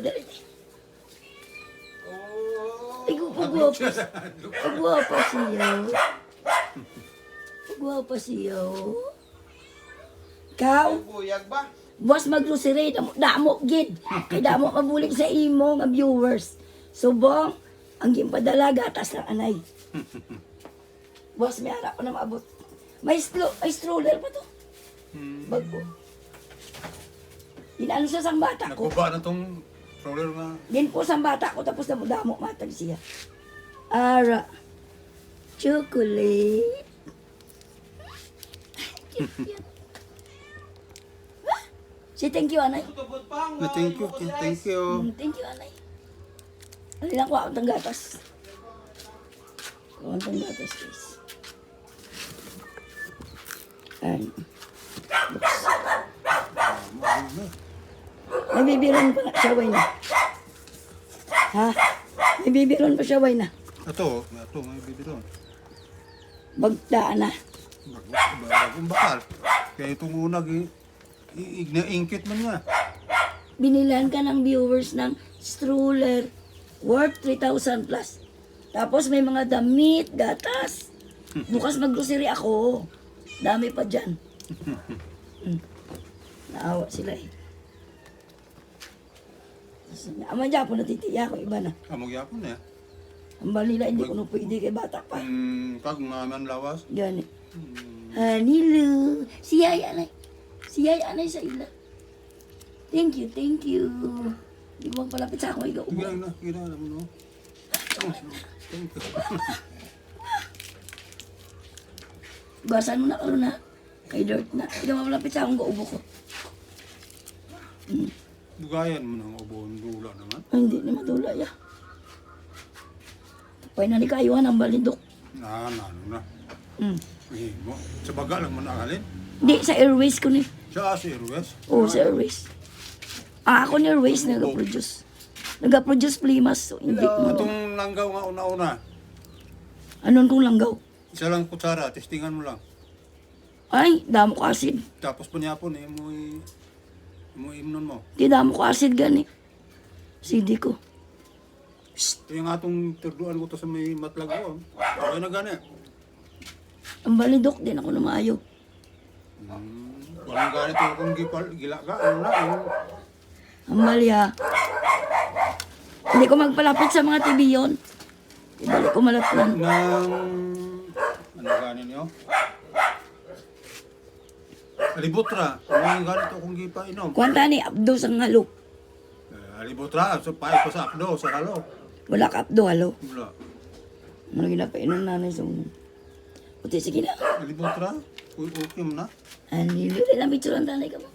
dali. Oh. Ikaw, pagwapa. Pagwapa siya. Pagwapa siya. Ikaw, Buyag ba? boss mag-grocery, damo gid. Kay damo mabulig sa imo nga viewers. Subong, ang gimpadala gatas ng anay. Boss, may harap ko na maabot. May stroller pa to. Bago. Inano siya sang bata ko. Nagkuba na tong stroller nga. Din po sang bata ko, tapos damo matag siya. Ara. Chocolate. Cute. Si thank you, anay. Thank you, thank you. Thank you, anay. Ano lang ko akong tanggatas. Akong tanggatas, guys. Ayan. May bibiron pa na siya, way na. Ha? May bibiron pa siya, way na. Ito, may bibiro. Bagdaan na. Bagong bakal. Kaya itong unag, ingkit man nga. Binilan ka ng viewers ng stroller worth 3,000 plus. Tapos may mga damit, gatas. Bukas mag-grocery ako. Dami pa dyan. Naawa sila eh. Ama dyan po natitiya ko, iba na. Amog yapon eh. Ang balila, hindi ko na pwede kay bata pa. Kag maman lawas. Gani. Hanilo. Si Yaya Anay. Si Yaya Anay sa ila. Thank you, thank you. Hindi mo magpalapit sa ako, ikaw. Gina na mo no. Thank you. Basan mo na karon na. Kay dirt na. Hindi mo malapit sa akong gaubo ko. Bugayan mo ng ubon dula naman. Ay, hindi ni madula ya. Pwede na ni kayuhan ang balindok. Ano na. Mo. Sa baga lang mo nakalin. Hindi, sa airways ko ni. Sa Airways. Oo, sa airways. Ako ni airways nag-produce. Nag-produce plimas. So, hindi mo. Itong langgaw nga una-una. Anon kong langgaw? Isa lang kutsara, testingan mo lang. Ay, damo ko acid. Tapos panyapon eh, mo imnon mo. Di damo ko acid gani. CD ko. Ito yung atong turduan ko to sa may matlagawon. Okay na gani. Ang balindok din ako na maayo. Walang ganito kung gilaga. Ano na? Ang mali ha. Hindi ko magpalapit sa mga TV yun. Ibalik ko malatlan. Ano ganin nyo? Alibutra. Ano ganito kung gipainom? Kwanta ni Abdo sa halo. Alibutra. So, pahay pa sa apdo, sa halo. Wala ka Abdo, halo. Wala. Ano ginapainom nanay sa uno. Puti, sige na. Alibutra? Okay mo na? Ano, nililala, may tsurang tanay ka mo.